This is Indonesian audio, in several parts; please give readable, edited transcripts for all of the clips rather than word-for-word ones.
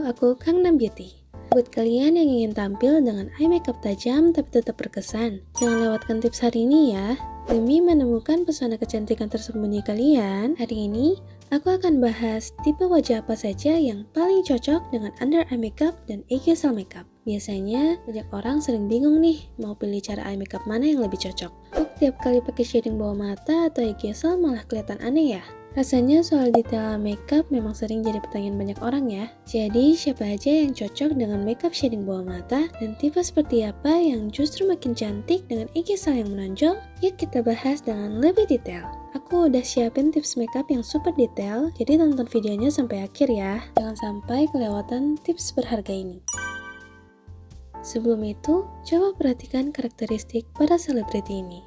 aku Gangnam Beauty. Buat kalian yang ingin tampil dengan eye makeup tajam tapi tetap berkesan, jangan lewatkan tips hari ini ya. Demi menemukan pesona kecantikan tersembunyi kalian, hari ini aku akan bahas tipe wajah apa saja yang paling cocok dengan under eye makeup dan aegyosil makeup. Biasanya banyak orang sering bingung nih mau pilih cara eye makeup mana yang lebih cocok. Kok tiap kali pakai shading bawah mata atau aegyosil malah kelihatan aneh ya? Rasanya soal detail makeup memang sering jadi pertanyaan banyak orang ya. Jadi siapa aja yang cocok dengan makeup shading bawah mata dan tipe seperti apa yang justru makin cantik dengan aegyosil yang menonjol? Yuk kita bahas dengan lebih detail. Aku udah siapin tips makeup yang super detail, jadi tonton videonya sampai akhir ya. Jangan sampai kelewatan tips berharga ini. Sebelum itu, coba perhatikan karakteristik para selebriti ini.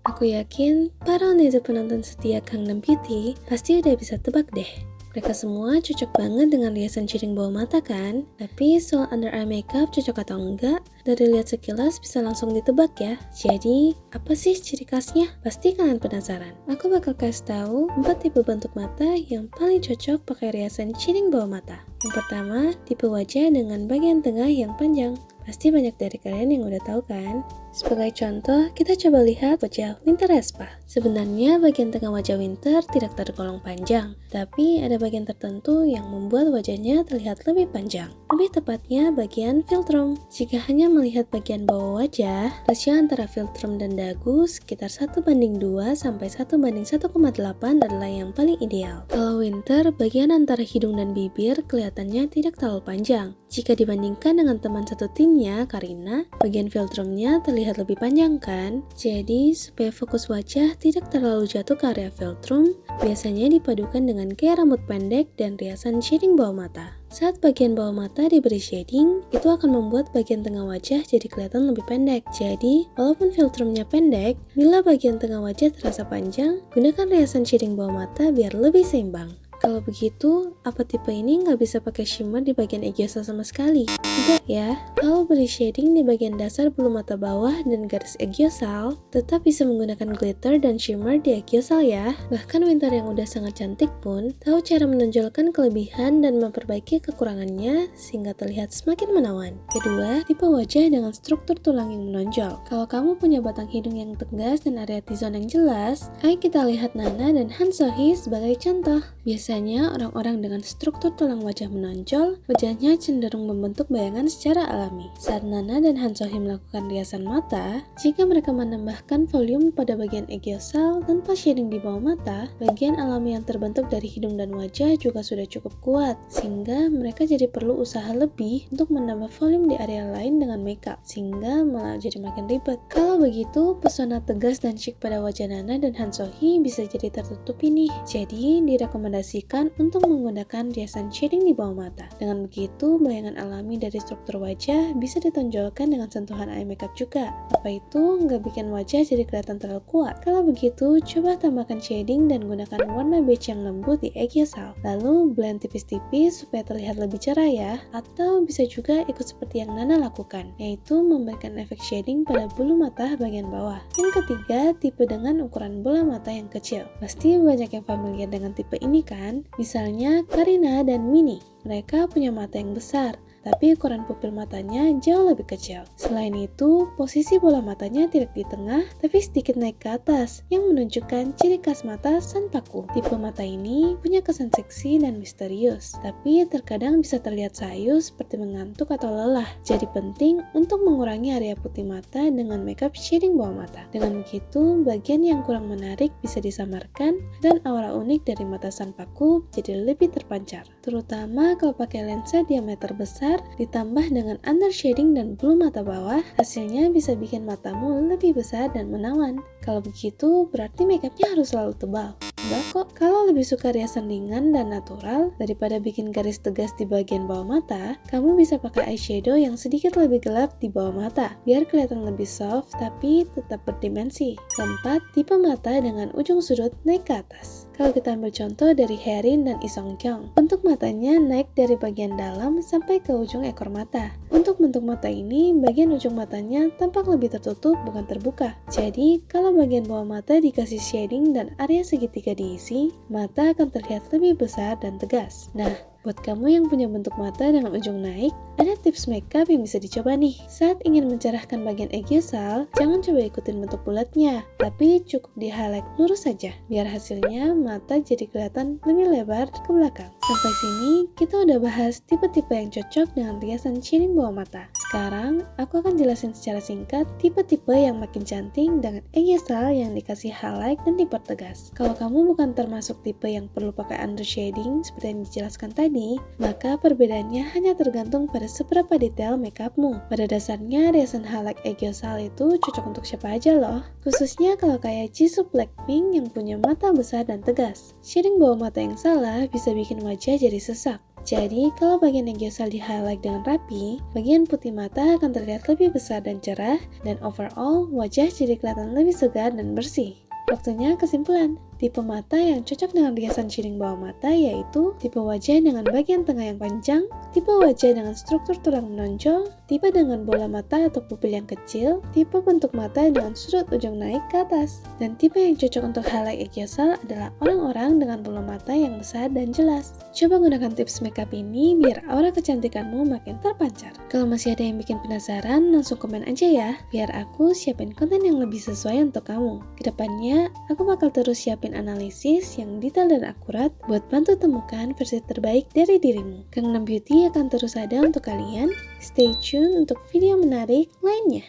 Aku yakin para netizen penonton setia Gangnam Beauty pasti udah bisa tebak deh. Mereka semua cocok banget dengan riasan shading bawah mata kan? Tapi soal under eye makeup cocok atau enggak? Dari lihat sekilas bisa langsung ditebak ya. Jadi, apa sih ciri khasnya? Pasti kalian penasaran. Aku bakal kasih tahu 4 tipe bentuk mata yang paling cocok pakai riasan shading bawah mata. Yang pertama, tipe wajah dengan bagian tengah yang panjang. Pasti banyak dari kalian yang udah tahu kan? Sebagai contoh, kita coba lihat wajah Winter Aespa. Sebenarnya bagian tengah wajah Winter tidak tergolong panjang, tapi ada bagian tertentu yang membuat wajahnya terlihat lebih panjang. Lebih tepatnya bagian philtrum. Jika hanya melihat bagian bawah wajah, rasio antara philtrum dan dagu sekitar 1:2 sampai 1:1,8 adalah yang paling ideal. Kalau Winter, bagian antara hidung dan bibir kelihatannya tidak terlalu panjang. Jika dibandingkan dengan teman satu timnya, Karina, bagian philtrumnya terlihat lebih panjang kan? Jadi, supaya fokus wajah tidak terlalu jatuh ke area philtrum, biasanya dipadukan dengan gaya rambut pendek dan riasan shading bawah mata. Saat bagian bawah mata diberi shading, itu akan membuat bagian tengah wajah jadi kelihatan lebih pendek. Jadi, walaupun filtrumnya pendek, bila bagian tengah wajah terasa panjang, gunakan riasan shading bawah mata biar lebih seimbang. Kalau begitu, apa tipe ini nggak bisa pakai shimmer di bagian aegyosil sama sekali? Tidak ya, kalau beri shading di bagian dasar bulu mata bawah dan garis aegyosil, tetap bisa menggunakan glitter dan shimmer di aegyosil ya. Bahkan Winter yang udah sangat cantik pun, tahu cara menonjolkan kelebihan dan memperbaiki kekurangannya sehingga terlihat semakin menawan. Kedua, tipe wajah dengan struktur tulang yang menonjol. Kalau kamu punya batang hidung yang tegas dan area T-zone yang jelas, ayo kita lihat Nana dan Han So-hee sebagai contoh. Biasanya orang-orang dengan struktur tulang wajah menonjol, wajahnya cenderung membentuk bayangan secara alami. Saat Nana dan Han So-hee melakukan riasan mata, jika mereka menambahkan volume pada bagian aegyosil tanpa shading di bawah mata, bagian alami yang terbentuk dari hidung dan wajah juga sudah cukup kuat, sehingga mereka jadi perlu usaha lebih untuk menambah volume di area lain dengan makeup, sehingga malah jadi makin ribet. Kalau begitu, pesona tegas dan chic pada wajah Nana dan Han So-hee bisa jadi tertutupi nih. Jadi, direkomendasikan untuk menggunakan riasan shading di bawah mata. Dengan begitu, bayangan alami dari struktur wajah bisa ditonjolkan dengan sentuhan eye makeup juga. Apa itu nggak bikin wajah jadi kelihatan terlalu kuat? Kalau begitu, coba tambahkan shading dan gunakan warna beige yang lembut di aegyosil. Lalu blend tipis-tipis supaya terlihat lebih cerah ya. Atau bisa juga ikut seperti yang Nana lakukan, yaitu memberikan efek shading pada bulu mata bagian bawah. Yang ketiga, tipe dengan ukuran bola mata yang kecil. Pasti banyak yang familiar dengan tipe ini kan? Misalnya Karina dan Minnie. Mereka punya mata yang besar, tapi ukuran pupil matanya jauh lebih kecil. Selain itu, posisi bola matanya tidak di tengah, tapi sedikit naik ke atas, yang menunjukkan ciri khas mata Sanpaku. Tipe mata ini punya kesan seksi dan misterius, tapi terkadang bisa terlihat sayu seperti mengantuk atau lelah. Jadi penting untuk mengurangi area putih mata dengan makeup shading bawah mata. Dengan begitu, bagian yang kurang menarik bisa disamarkan, dan aura unik dari mata Sanpaku jadi lebih terpancar. Terutama kalau pakai lensa diameter besar ditambah dengan under shading dan bulu mata bawah, hasilnya bisa bikin matamu lebih besar dan menawan. Kalau begitu, berarti makeupnya harus selalu tebal. Enggak kok, kalau lebih suka riasan ringan dan natural daripada bikin garis tegas di bagian bawah mata, kamu bisa pakai eyeshadow yang sedikit lebih gelap di bawah mata, biar kelihatan lebih soft tapi tetap berdimensi. Keempat, tipe mata dengan ujung sudut naik ke atas. Kalau kita ambil contoh dari Haerin dan Lee Song Kyung, bentuk matanya naik dari bagian dalam sampai ke ujung ekor mata. Untuk bentuk mata ini, bagian ujung matanya tampak lebih tertutup bukan terbuka. Jadi, kalau bagian bawah mata dikasih shading dan area segitiga diisi, mata akan terlihat lebih besar dan tegas. Nah, Buat kamu yang punya bentuk mata dengan ujung naik, ada tips makeup yang bisa dicoba nih. Saat ingin mencerahkan bagian aegyosal, jangan coba ikutin bentuk bulatnya, tapi cukup di highlight lurus saja, biar hasilnya mata jadi kelihatan lebih lebar ke belakang. Sampai sini, kita udah bahas tipe-tipe yang cocok dengan riasan shading bawah mata. Sekarang, aku akan jelasin secara singkat tipe-tipe yang makin cantik dengan aegyosal yang dikasih highlight dan dipertegas. Kalau kamu bukan termasuk tipe yang perlu pakai under shading seperti yang dijelaskan tadi, maka perbedaannya hanya tergantung pada seberapa detail makeupmu. Pada dasarnya, riasan highlight aegyosal itu cocok untuk siapa aja loh. Khususnya kalau kayak Jisoo Blackpink yang punya mata besar dan tegas. Shading bawah mata yang salah bisa bikin wajah jadi sesak. Jadi, kalau bagian aegyosal di-highlight dengan rapi, bagian putih mata akan terlihat lebih besar dan cerah, dan overall, wajah jadi kelihatan lebih segar dan bersih. Waktunya kesimpulan. Tipe mata yang cocok dengan riasan shading bawah mata yaitu tipe wajah dengan bagian tengah yang panjang, tipe wajah dengan struktur tulang menonjol, tipe dengan bola mata atau pupil yang kecil, tipe bentuk mata dengan sudut ujung naik ke atas. Dan tipe yang cocok untuk highlight aegyosal adalah orang-orang dengan bola mata yang besar dan jelas. Coba gunakan tips makeup ini biar aura kecantikanmu makin terpancar. Kalau masih ada yang bikin penasaran, langsung komen aja ya, biar aku siapin konten yang lebih sesuai untuk kamu. Kedepannya, aku bakal terus siapin analisis yang detail dan akurat buat bantu temukan versi terbaik dari dirimu. Gangnam Beauty akan terus ada untuk kalian. Stay tune untuk video menarik lainnya.